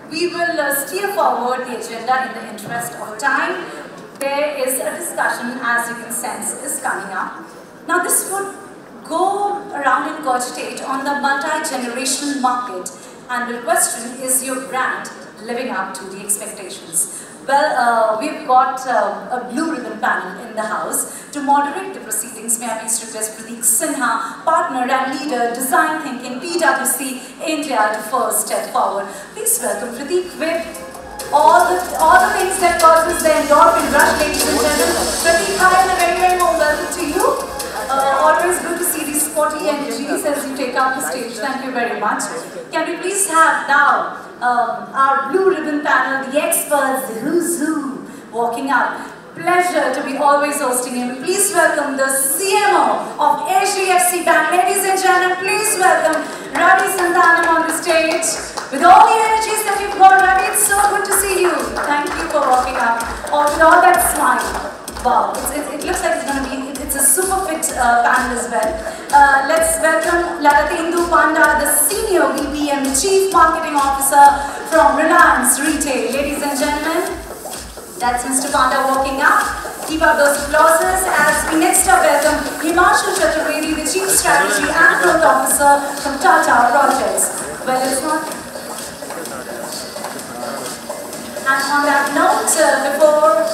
We will steer forward the agenda in the interest of time. There is a discussion, as you can sense, is coming up. Now this would go around and cogitate on the multi-generational market, and the question is your brand living up to the expectations? Well, we've got a blue ribbon panel in the house. To moderate the proceedings, may I please request Prateek Sinha, partner and leader, design thinking, PwC, India, to first step forward. Please welcome Prateek with all the things that causes the endorphin rush, ladies and gentlemen. Prateek, hi and a very, very warm welcome to you. Always good to see these sporty energies as you take up the stage. Thank you very much. Can we please have now our blue ribbon panel, the experts, the who's who, walking out. Pleasure to be always hosting him. Please welcome the CMO of HDFC Bank. Ladies and gentlemen, please welcome Ravi Santhanam on the stage. With all the energies that you've got, Ravi, it's so good to see you. Thank you for walking out. With all that smile. Wow, it looks like it's going to be, it's a super fit panel as well. Let's welcome Lalatendu, Panda, the Senior VP and the Chief Marketing Officer from Reliance Retail. Ladies and gentlemen, that's Mr. Panda walking up. Keep up those applauses as we next up welcome Himanshu Chaturvedi, the Chief Strategy and Growth Officer from Tata Projects. Well, it's not. And on that note, before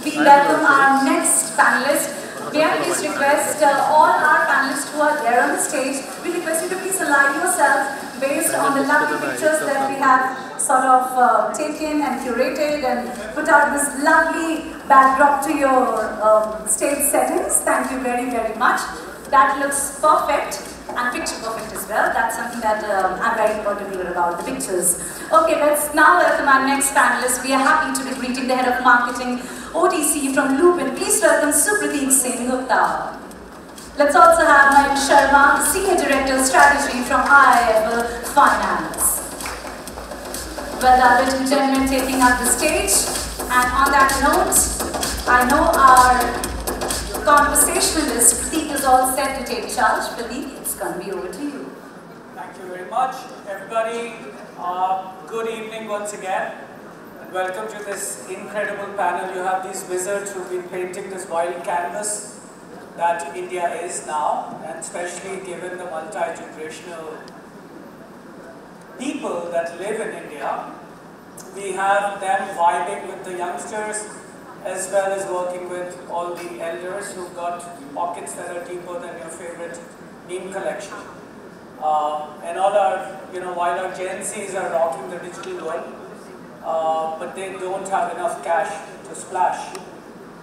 we welcome our next panelist, may I please request all our panelists who are there on the stage, we request you to please align yourself based on the lovely pictures that we have sort of taken and curated and put out this lovely backdrop to your stage settings. Thank you very, very much. That looks perfect and picture perfect as well. That's something that I'm very particular about, the pictures. Okay, let's now welcome our next panelist. We are happy to be greeting the Head of Marketing OTC from Lupin. Please welcome Supratik Sengupta. Let's also have Mayur Sharma, Senior Director Strategy from IIFL Finance. Well, the two gentlemen taking up the stage. And on that note, I know our conversationalist Prateek is all set to take charge. Prateek, it's going to be over to you. Thank you very much, everybody. Good evening once again. Welcome to this incredible panel. You have these wizards who've been painting this wild canvas that India is now, and especially given the multi-generational people that live in India. We have them vibing with the youngsters as well as working with all the elders who've got pockets that are deeper than your favorite meme collection. And all our, while our Gen Zs are rocking the digital world, but they don't have enough cash to splash.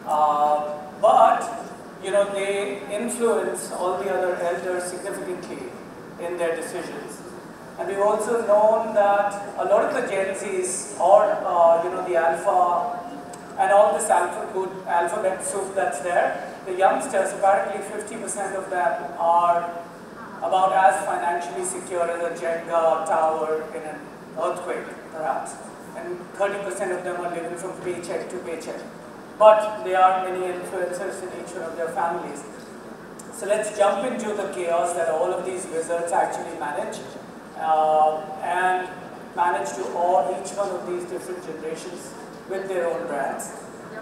But they influence all the other elders significantly in their decisions. And we've also known that a lot of the Gen Zs or the alpha and all this alphabet soup that's there, the youngsters, apparently 50% of them are about as financially secure as a Jenga tower in an earthquake, perhaps. And 30% of them are living from paycheck to paycheck. But there are many influencers in each one of their families. So let's jump into the chaos that all of these wizards actually manage and manage to awe each one of these different generations with their own brands.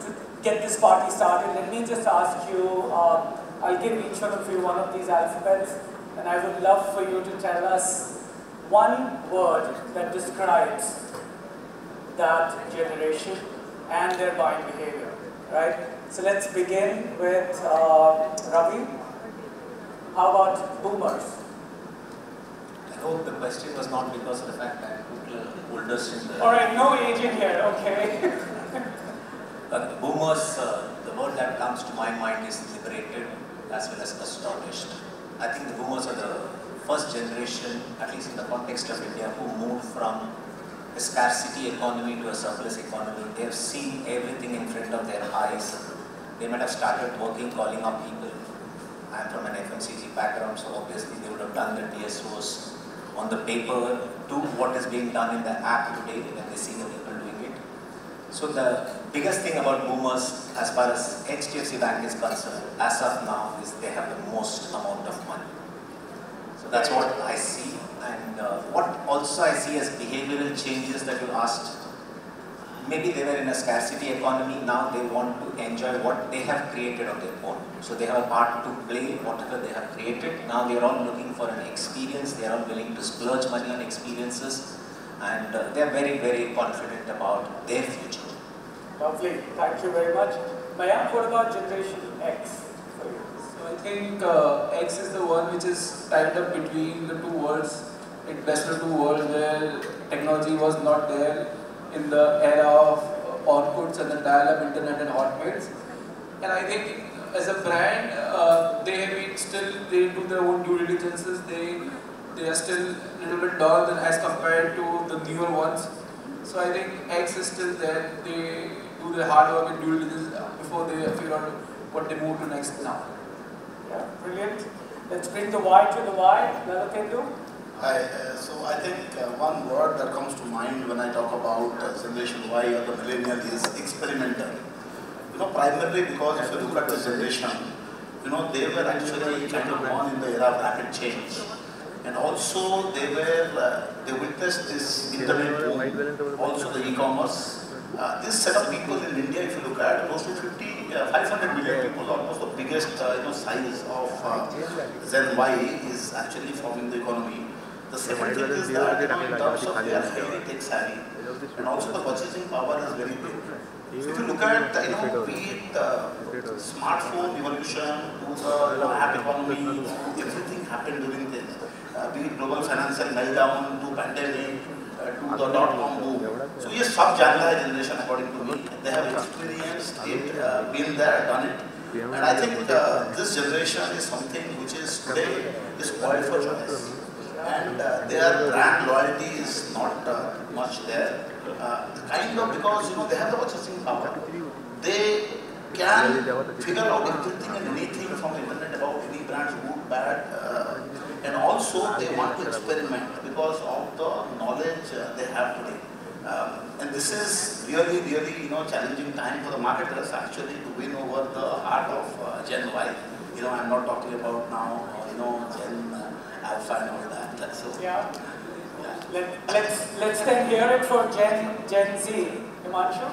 To get this party started, let me just ask you, I'll give each one of you one of these alphabets, and I would love for you to tell us one word that describes that generation and their buying behavior, right? So let's begin with Ravi. How about boomers? I hope the question was not because of the fact that people are oldest in the... Alright, no aging here, okay. Boomers, the word that comes to my mind is liberated as well as astonished. I think the boomers are the first generation, at least in the context of India, who moved from a scarcity economy to a surplus economy. They have seen everything in front of their eyes. They might have started working, calling up people. I'm from an FMCG background, so obviously they would have done the DSOs on the paper to what is being done in the app today when they see the people doing it. So the biggest thing about boomers, as far as HDFC Bank is concerned, as of now, is they have the most amount of money. So that's what I see. And what also also I see as behavioral changes that you asked. Maybe they were in a scarcity economy, now they want to enjoy what they have created on their own. So they have a part to play, whatever they have created. Now they are all looking for an experience, they are all willing to splurge money on experiences, and they are very, very confident about their future. Lovely, thank you very much. Mayank, what about Generation X for you? So I think X is the one which is tied up between the two worlds, like best of two worlds, where technology was not there in the era of Orkuts and the dial-up internet and hotmails. And I think as a brand, they do their own due diligences. They are still a little bit dull than as compared to the newer ones. So I think X is still there. They do their hard work and due diligence before they figure out what they move to next now. Yeah, brilliant. Let's bring the Y to the Y. Lalatendu. Hi, so I think one word that comes to mind when I talk about Generation Y or the millennial is experimental. Primarily because if you look at the generation, they were actually kind of born in the era of rapid change. And also they witnessed this internet boom, also the e-commerce. This set of people in India, if you look at, close to 500 million people, almost the biggest size of Gen Y is actually forming the economy. The second thing is that in terms of they are highly tech savvy, and also the purchasing power is very big. So if you look at be it smartphone evolution to the app economy, everything happened during this. Be it global financial meltdown to pandemic to the .com boom. So yes, sub-genre generation according to me. They have experienced it, been there, done it. And I think this generation is something which is today is spoiled for choice. And their brand loyalty is not much there. Kind of because they have the purchasing power. They can figure out everything and anything from the internet about any brand, good, bad. And also they want to experiment because of the knowledge they have today. And this is really, really challenging time for the marketers actually to win over the heart of Gen Y. I'm not talking about now Gen Alpha and all that. So yeah. Let's then hear it for Gen Z. Himanshu?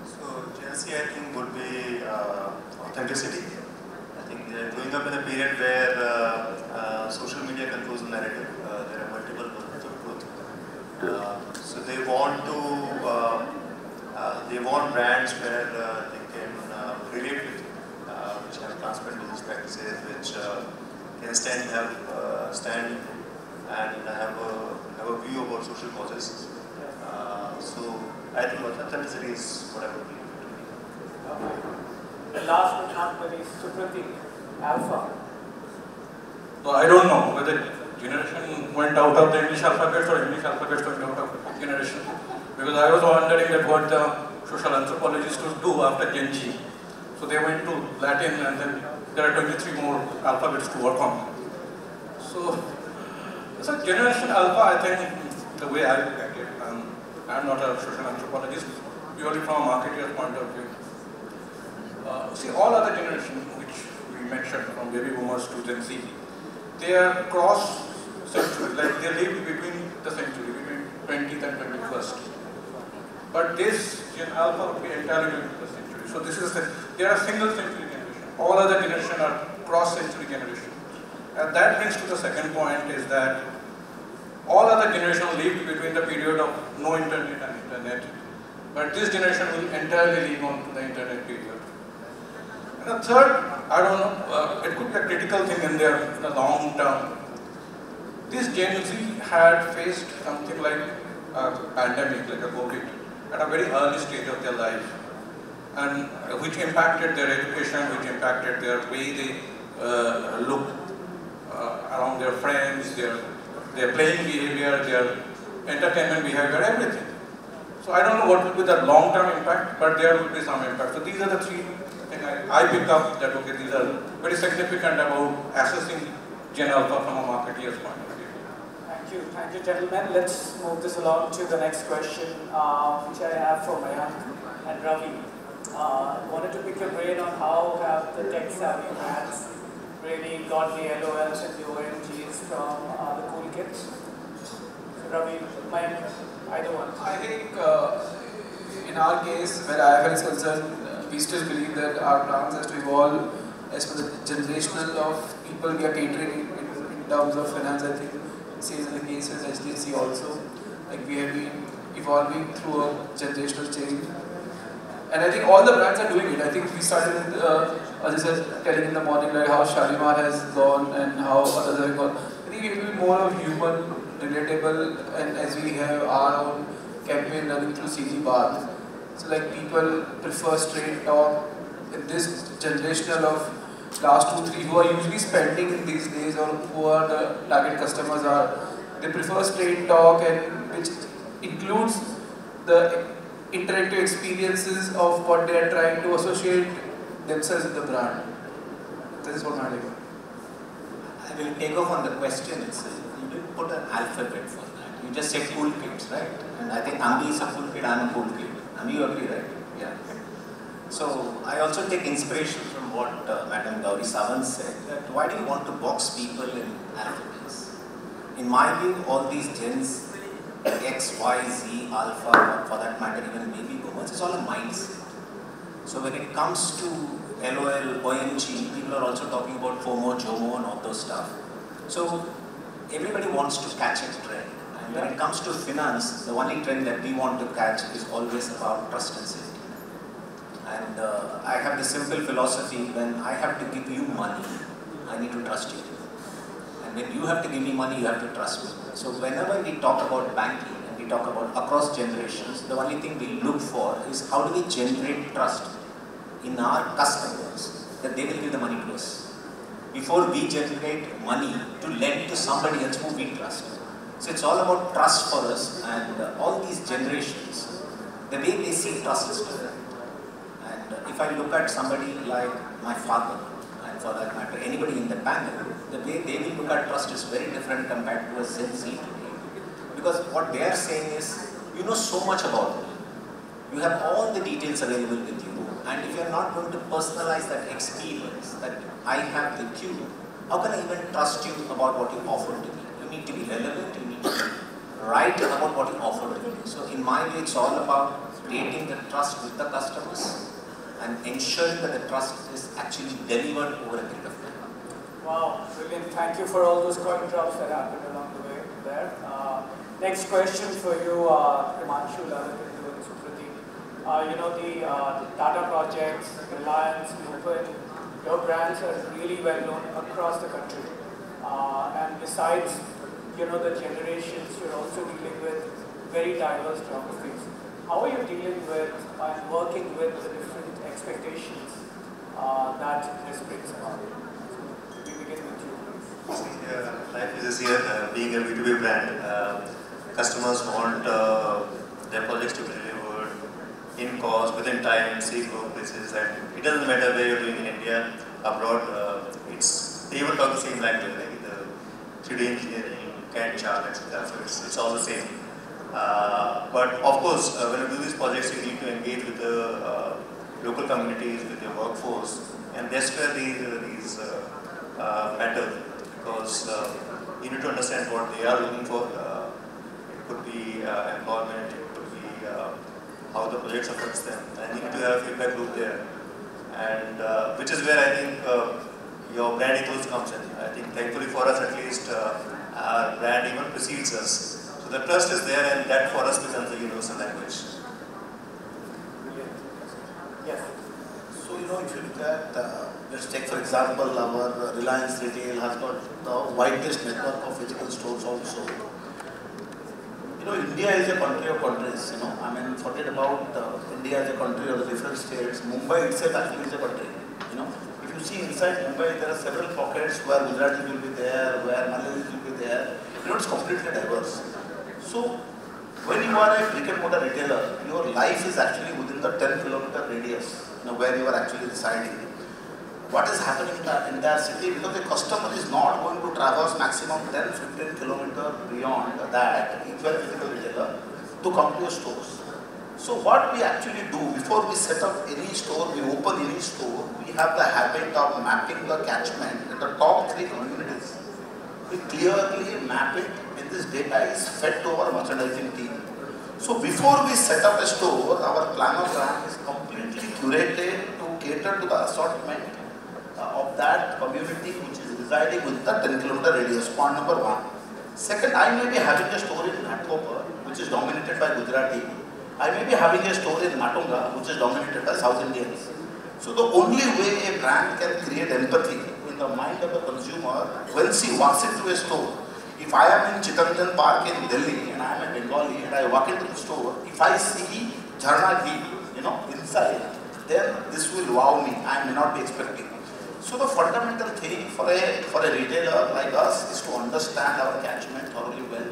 So Gen Z I think would be authenticity. I think they are growing up in a period where social media controls the narrative. There are multiple versions of truth. So they want brands where they can relate with, which have transparent business practices, which can stand and have a view about social causes. So I think authenticity is what I would be. The last but not least, Supratik, Alpha. So I don't know whether generation went out of the English alphabet or English alphabet went out of generation. Because I was wondering that what the social anthropologists would do after Gen Z. So they went to Latin and then there are 23 more alphabets to work on. So generation alpha, I think the way I look at it, I'm not a social anthropologist, purely from a marketer's point of view. See, all other generations which we mentioned, from baby boomers to Gen Z, they are cross-century, like they live between the century, between 20th and 21st. But this Gen Alpha would be entirely between the century. So this is they are a single century generation. All other generations are cross-century generation. And that brings to the second point is that all other generations lived between the period of no internet and internet. But this generation will entirely live on to the internet period. And the third, I don't know, it could be a critical thing in the long term. This Gen Z had faced something like a pandemic, like a COVID, at a very early stage of their life, and which impacted their education, which impacted their way they look around their friends, their playing behavior, their entertainment behavior, everything. So I don't know what will be the long-term impact, but there will be some impact. So these are the three things I pick up that, okay, these are very significant about assessing Gen Alpha from a marketeer's point of view. Thank you gentlemen. Let's move this along to the next question, which I have for Mayank and Ravi. Wanted to pick your brain on how have the tech-savvy brands really got the LOLs and the OMGs from the cool kids. So Mike, either one. I think in our case, where IFL is concerned, we still believe that our brands has to evolve as per the generational of people we are catering in terms of finance. I think same in the case with HDFC also. Like we have been evolving through a generational change. And I think all the brands are doing it. I think we started with, as I said, telling in the morning, like how Shalimar has gone and how others have gone. I think it will be more of human, relatable, and as we have our own campaign running through CG Bath. So like people prefer straight talk. In this generational of last 2, 3 who are usually spending in these days or who are the target customers are, they prefer straight talk and which includes the interactive experiences of what they are trying to associate themselves with the brand. This is what I like. I will take off on the question itself. You didn't put an alphabet for that. You just said cool kids, right? And I think Ambi is a cool kid, I'm a cool kid. Ambi, you agree, right? Yeah. So I also take inspiration from what Madam Gauri Sawant said, that why do you want to box people in alphabets? In my view, all these gens, X, Y, Z, Alpha, or for that matter even baby boomers, it's all a mindset. So when it comes to LOL, OMG, people are also talking about FOMO, JOMO and all those stuff. So everybody wants to catch a trend. And when it comes to finance, the only trend that we want to catch is always about trust and safety. And I have this simple philosophy: when I have to give you money, I need to trust you. And when you have to give me money, you have to trust me. So whenever we talk about banking and we talk about across generations, the only thing we look for is how do we generate trust in our customers that they will give the money to us before we generate money to lend to somebody else who we trust. So it's all about trust for us, and all these generations, the way they see trust is different. And if I look at somebody like my father, and for that matter anybody in the panel, the way they will look at trust is very different compared to a Gen Z today. Because what they are saying is, you know so much about me, you have all the details available with you, and if you are not going to personalize that experience that I have with you, how can I even trust you about what you offer to me? You need to be relevant, you need to be right about what you offer to me. So in my way, it's all about creating the trust with the customers and ensuring that the trust is actually delivered over a period of time. Wow, brilliant. Thank you for all those coin drops that happened along the way there. Next question for you, Himanshu, Lalatendu and Supratik. You know, the Tata projects, Reliance, Lupin, your brands are really well known across the country. And besides, you know, the generations, you're also dealing with very diverse geographies. How are you dealing with and working with the different expectations that this brings about? We begin with you, please. See, life is here, being a B2B brand, customers want their projects to be delivered in cost, within time, safe workplaces, and it doesn't matter where you're doing in India, abroad, they will talk the same language, like the 3D engineering, CAD chart, etc. So it's all the same. But of course, when you do these projects, you need to engage with the local communities, with your workforce, and that's where these matter, because you need to understand what they are looking for. It could be employment, it could be how the projects affects them, and you need to have a feedback loop there, and which is where I think your brand ethos comes in. I think thankfully for us at least, our brand even precedes us. So the trust is there, and that for us becomes the universal language. Brilliant. Yes. So, you know, if you look at, let's take for example, our Reliance Retail has got the widest network of physical stores also. You know, India is a country of countries, you know. I mean, forget about India as a country or the different states. Mumbai itself actually is a country, you know. If you see inside Mumbai, there are several pockets where Gujaratis will be there, where Malayalis will be there. You know, it's completely diverse. So, when you are a brick and mortar retailer, your life is actually within the 10-kilometer radius, you know, where you are actually residing. What is happening in the entire city? Because the customer is not going to traverse maximum 10-15 kilometers beyond that, if you are a physical retailer, to come to your stores. So what we actually do, before we set up any store, we open any store, we have the habit of mapping the catchment in the top 3 communities. We clearly map it in and this data is fed to our merchandising team. So before we set up a store, our planogram is completely curated to cater to the assortment of that community which is residing within the 10-kilometer radius, point number one. Second, I may be having a store in Ghatkopar, which is dominated by Gujarati. I may be having a store in Matunga, which is dominated by South Indians. So the only way a brand can create empathy in the mind of the consumer when she walks into a store. If I am in Chittaranjan Park in Delhi and I am a Bengali and I walk into the store, if I see Jharna ghee, inside, then this will wow me. I may not be expecting. So the fundamental thing for a retailer like us is to understand our catchment thoroughly well.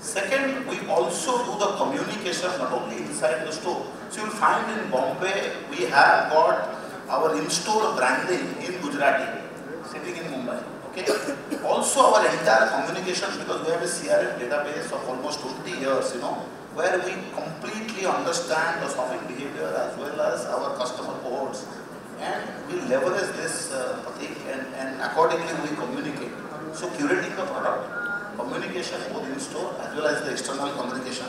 Second, we also do the communication not only inside the store. So you'll find in Bombay, we have got our in-store branding in Gujarati, sitting in Mumbai. Okay. Also our entire communication, because we have a CRM database of almost 20 years, where we completely understand the shopping behavior as well as our customer cohorts. And we leverage this, Prateek, and accordingly we communicate. So curating the product, communication both in-store as well as the external communication.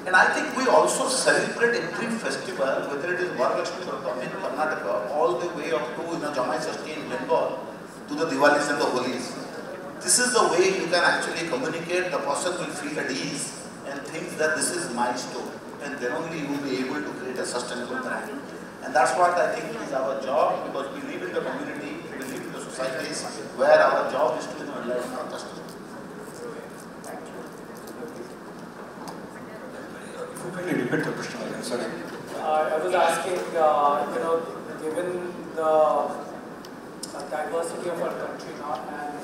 And I think we also celebrate every festival, whether it is Varalakshmi Pratham in Karnataka, all the way up to Jamai Shashti in Bengal, to the Diwalis and the Holis. This is the way you can actually communicate. The person will feel at ease and think that this is my store. And then only you will be able to create a sustainable brand. And that's what I think is our job, because we live in the community, we live in the societies where our job is to enlighten our customers. If you can repeat the question again, sorry. I was asking, given the diversity of our country now, and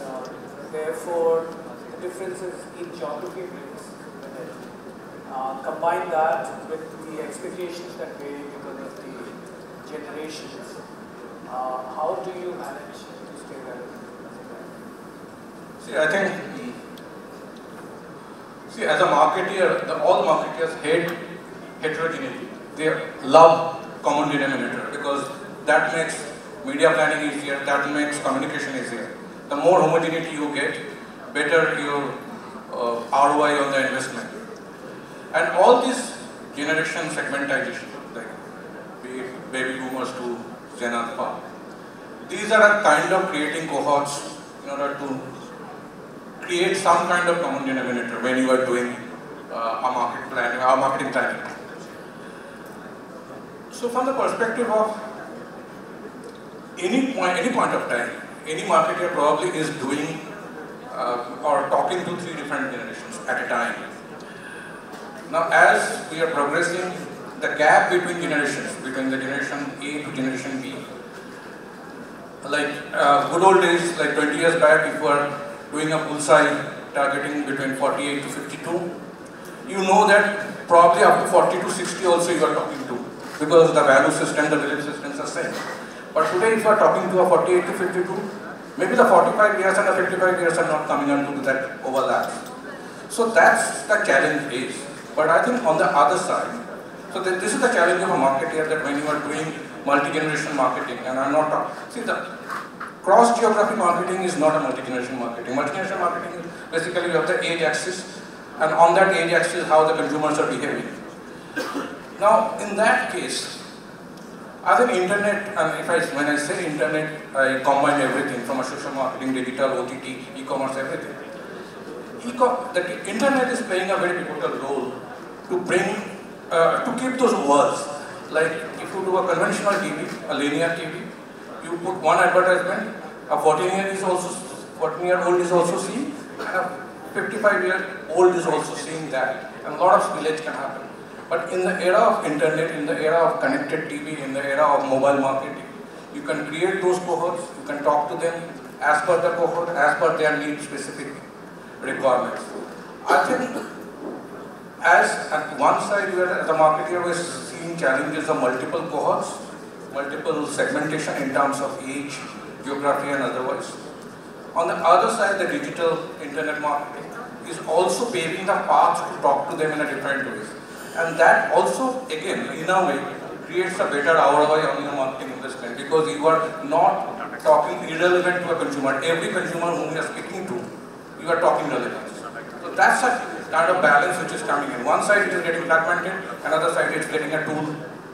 therefore the differences in geography brings with it, combine that with the expectations that vary because of the generations, how do you manage to stay relevant? See, I think, as a marketeer, all marketeers hate heterogeneity. They love common denominator because that makes media planning easier, that makes communication easier. The more homogeneity you get, better your ROI on the investment. And all this generation segmentation, like baby boomers to Gen Alpha, these are a kind of creating cohorts in order to create some kind of common denominator when you are doing marketing planning. So from the perspective of any point of time, any marketer probably is doing or talking to 3 different generations at a time. Now as we are progressing, the gap between generations, between the generation A to generation B, like good old days, like 20 years back, if you are doing a bullseye targeting between 48 to 52, you know that probably up to 40 to 60 also you are talking to, because the value system, the belief systems are same. But today if you are talking to a 48 to 52, maybe the 45 years and the 55 years are not coming onto that overlap. So that's the challenge is. But I think on the other side, so this is the challenge of a marketer, that when you are doing multi-generation marketing, and I'm not talking, see the cross-geography marketing is not a multi-generation marketing. Multi-generation marketing is basically you have the age axis, and on that age axis how the consumers are behaving. Now in that case, as an internet, and when I say internet, I combine everything from a social marketing, digital, OTT, e-commerce, everything. The internet is playing a very pivotal role to bring, to keep those words. Like if you do a conventional TV, a linear TV, you put one advertisement, a 14-year-old is also seeing, and a 55-year-old is also seeing that. And a lot of spillage can happen. But in the era of internet, in the era of connected TV, in the era of mobile marketing, you can create those cohorts, you can talk to them as per the cohort, as per their need specific requirements. I think as at one side you are, as a marketer, we are seeing challenges of multiple cohorts, multiple segmentation in terms of age, geography and otherwise. On the other side, the digital internet marketing is also paving the path to talk to them in a different ways. And that also, again, in a way, creates a better ROI on your marketing investment, because you are not talking irrelevant to a consumer. Every consumer whom you are speaking to, you are talking relevant. So that's a kind of balance which is coming in. One side it is getting fragmented, another side it's getting a tool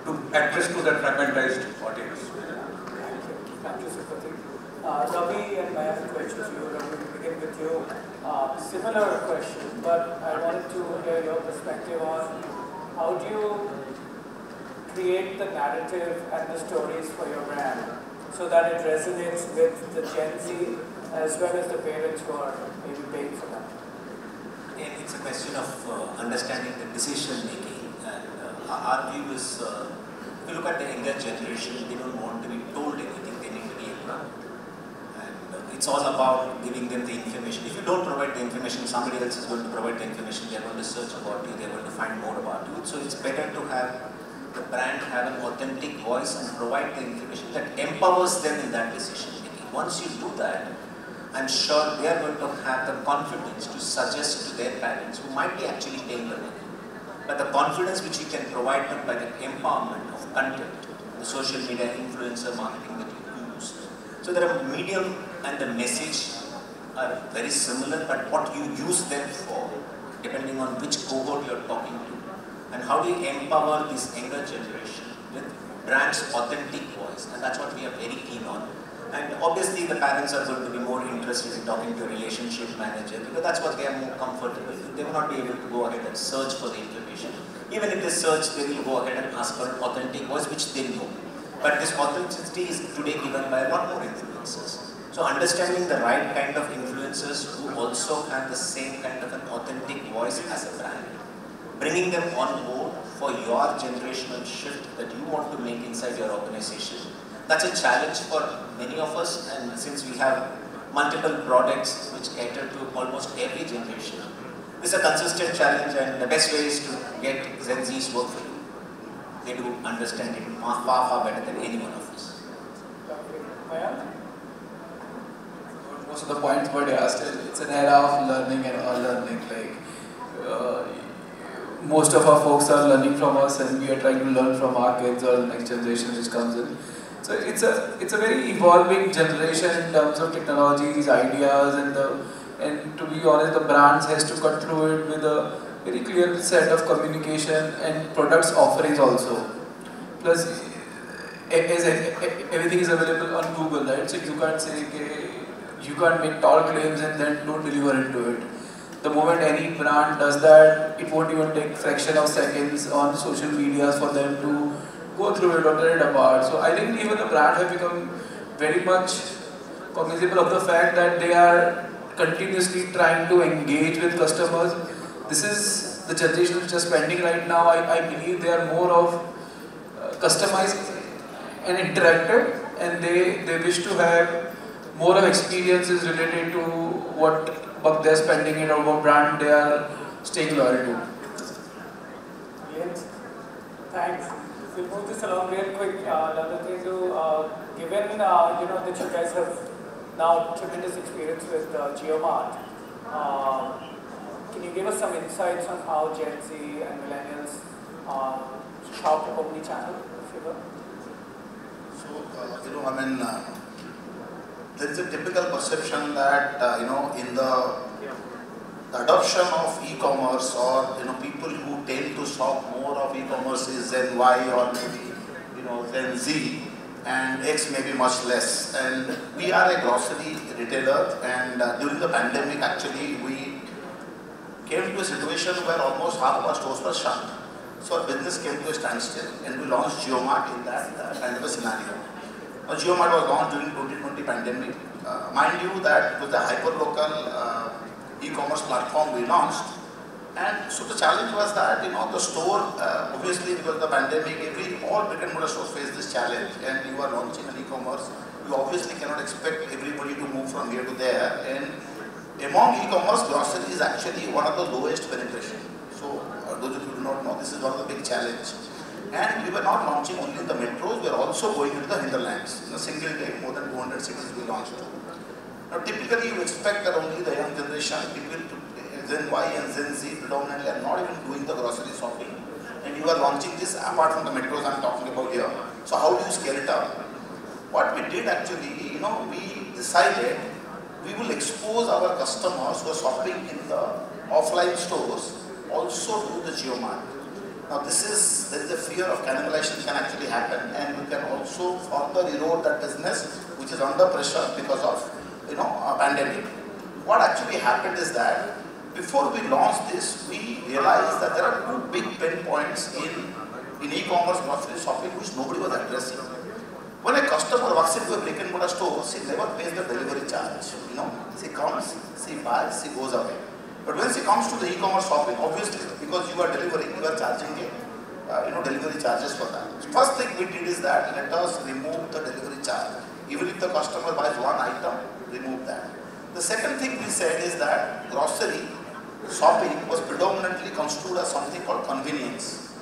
to address to that fragmentized audience. Thank you, Supratik. Ravi, and I have a question for you. Ravi, to begin with you. Similar question, but I wanted to hear your perspective on how do you create the narrative and the stories for your brand so that it resonates with the Gen Z as well as the parents who are maybe paying for that? It's a question of understanding the decision making, and our view is, if you look at the younger generation, they don't want to be told anything, they need to be able. And it's all about giving them the information. If you don't provide the information, somebody else is going to provide the information, they're going to search about you, they're going to find more about you. So it's better to have the brand have an authentic voice and provide the information that empowers them in that decision making. Once you do that, I'm sure they are going to have the confidence to suggest to their parents who might be actually paying the money. But the confidence which you can provide them by the empowerment of content, the social media influencer marketing that you use. So the medium and the message are very similar, but what you use them for, depending on which cohort you're talking to, and how do you empower this younger generation with brand's authentic voice, and that's what we are very keen on. And obviously the parents are going to be more interested in talking to a relationship manager because that's what they are more comfortable with. They will not be able to go ahead and search for the information. Even if they search, they will go ahead and ask for an authentic voice which they know. But this authenticity is today given by a lot more influencers. So understanding the right kind of influencers who also have the same kind of an authentic voice as a brand, bringing them on board for your generational shift that you want to make inside your organization. That's a challenge for many of us, and since we have multiple products which cater to almost every generation, this is a consistent challenge, and the best way is to get Gen Z's work for you. They do understand it far, far better than any one of us. Most of the points were asked. It's an era of learning and unlearning. Most of our folks are learning from us, and we are trying to learn from our kids or the next generation which comes in. So it's a very evolving generation in terms of technologies, ideas, and to be honest, the brands has to cut through it with a very clear set of communication and products offerings also. Plus, everything is available on Google, right? So you can't say, okay, you can't make tall claims and then don't deliver into it. The moment any brand does that, it won't even take fraction of seconds on social media for them to go through it or tear it apart. So I think even the brand have become very much cognizable of the fact that they are continuously trying to engage with customers. This is the generation which is spending right now. I believe they are more of customized and interactive, and they wish to have more of experiences related to what buck they're spending in or what brand they are staying loyal to. Brilliant. Thanks. We'll move this along real quick. Lalatendu, given you know that you guys have now tremendous experience with JioMart, can you give us some insights on how Gen Z and millennials shop omni-channel, if you will? So, there is a typical perception that, in the adoption of e-commerce or, people who tend to shop more of e-commerce is Gen Y or maybe, Gen Z, and X may be much less. And we are a grocery retailer, and during the pandemic, actually, we came to a situation where almost half of our stores were shut. So our business came to a standstill, and we launched JioMart in that kind of a scenario. Now, JioMart was launched during 2020 pandemic. Mind you that it was the hyper-local e-commerce platform we launched. And so the challenge was that, the store, obviously because of the pandemic, all brick and mortar stores face this challenge, and you are launching an e-commerce, you obviously cannot expect everybody to move from here to there. And among e-commerce, grocery is actually one of the lowest penetration. So those of you who do not know, this is one of the big challenges. And we were not launching only in the metros, we are also going into the hinterlands. In a single day, more than 200 cities we launched. Now typically you expect that only the young generation, people Gen Y and Gen Z predominantly are not even doing the grocery shopping. And you are launching this apart from the metros I'm talking about here. So how do you scale it up? What we did actually, we decided we will expose our customers who are shopping in the offline stores also do the JioMart. Now there is a fear of cannibalization can actually happen, and you can also further erode that business which is under pressure because of a pandemic. What actually happened is that before we launched this, we realized that there are two big pain points in e-commerce grocery shopping which nobody was addressing. When a customer walks into a brick and mortar store, she never pays the delivery charge. She comes, she buys, she goes away. But when she comes to the e-commerce shopping, obviously because you are delivering, you are charging delivery charges for that. First thing we did is that let us remove the delivery charge. Even if the customer buys one item, remove that. The second thing we said is that grocery shopping was predominantly construed as something called convenience.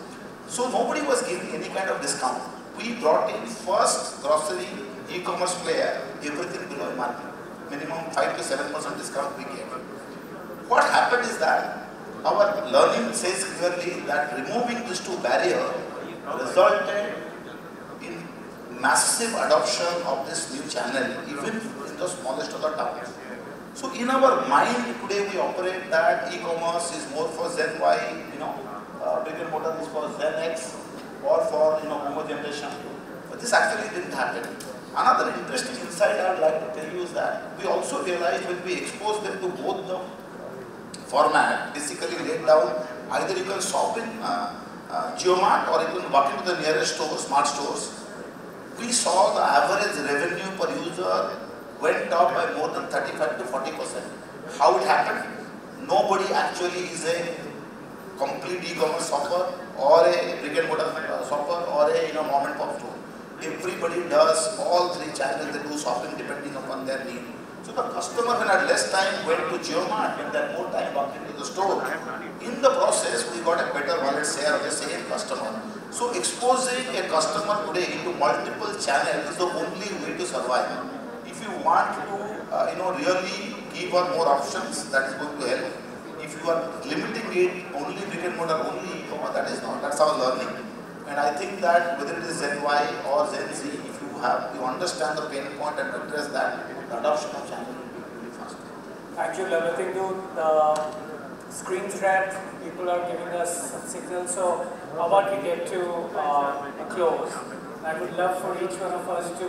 So nobody was giving any kind of discount. We brought in first grocery e-commerce player, everything below MRP. Minimum 5 to 7% discount we gave. What happened is that our learning says clearly that removing these two barriers resulted in massive adoption of this new channel, even in the smallest of the towns. So in our mind today we operate that e-commerce is more for Gen Y, brick and mortar is for Gen X or for boomer generation. But this actually didn't happen. Another interesting insight I would like to tell you is that we also realized when we exposed them to both the format, basically laid down either you can shop in JioMart or you can walk into the nearest store, smart stores. We saw the average revenue per user went up by more than 35 to 40%. How it happened? Nobody actually is a complete e-commerce shopper or a brick and mortar shopper or a mom and pop store. Everybody does all three channels, they do shopping depending upon their need. So the customer when had less time went to JioMart, when they had more time walked into the store. In the process, we got a better wallet share of the same customer. So exposing a customer today into multiple channels is the only way to survive. If you want to really give her more options, that is going to help. If you are limiting it only brick and mortar, only e-commerce, that is not. That's our learning. And I think that whether it is Gen Y or Gen Z, if you understand the pain point and address that, the adoption of channel will be really fast. Thank you, Lalatendu. The screen thread, people are giving us some signals. So how about we get to a close? I would love for each one of us to,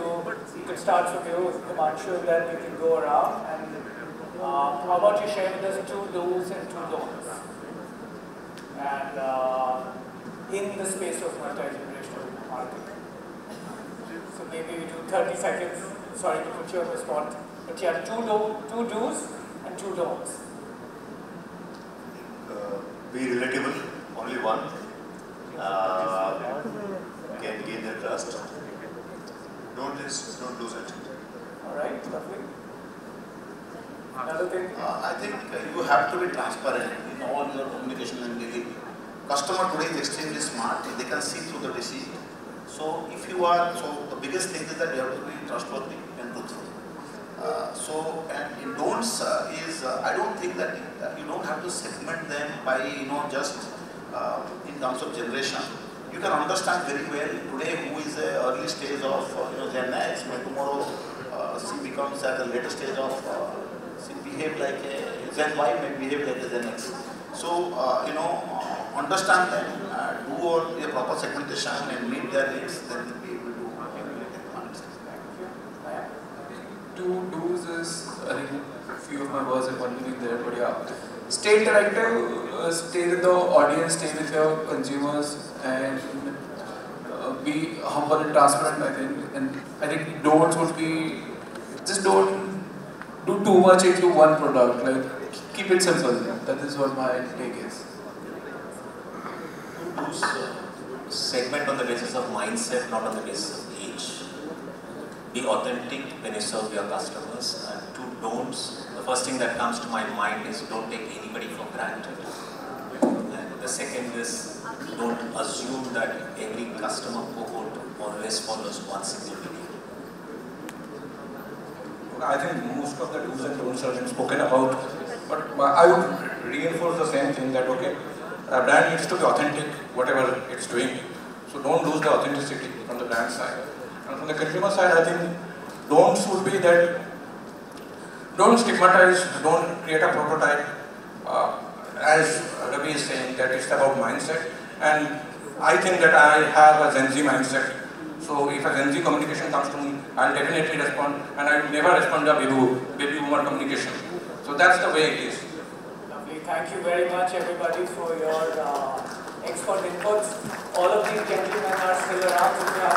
you could start from you, Himanshu, then we can go around. And how about you share with us 2 do's and 2 don'ts? And in the space of multi-generational marketing. So maybe we do 30 seconds, sorry to put you on the spot, but you have 2 do's and 2 don'ts. Be relatable, only one. Can gain their trust. Don't lose it. Alright, lovely. Another thing? I think you have to be transparent in all your communication and dealing. Customer today is extremely smart. They can see through the deceit. So if you are, the biggest thing is that you have to be trustworthy and truthful. And in don'ts I don't think that you don't have to segment them by just in terms of generation. You can understand very well today who is the early stage of Gen X, but tomorrow she becomes at the later stage of she behave like a Gen Y, may behave like a Gen X. So understand them, do all your proper segmentation and meet their needs, then you'll be able to Two do's is, I think a few of my words are continuing there, but yeah. Stay interactive, stay with the audience, stay with your consumers, and be humble and transparent, I think. And I think don'ts would be, just don't do too much into one product, like keep it simple. That is what my take is. Segment on the basis of mindset, not on the basis of age. Be authentic when you serve your customers. And 2 don'ts. The first thing that comes to my mind is don't take anybody for granted. And the second is don't assume that every customer cohort always follows one single video. I think most of the do's and don'ts have been spoken about, but I would reinforce the same thing that a brand needs to be authentic, whatever it's doing. So don't lose the authenticity from the brand side. And from the consumer side, I think don'ts would be that don't stigmatize, don't create a prototype. as Ravi is saying, that it's about mindset, and I think that I have a Gen Z mindset. So if a Gen Z communication comes to me, I'll definitely respond, and I will never respond to a baby boomer communication. So that's the way it is. Lovely. Thank you very much, everybody, for your expert inputs. All of these gentlemen are still around.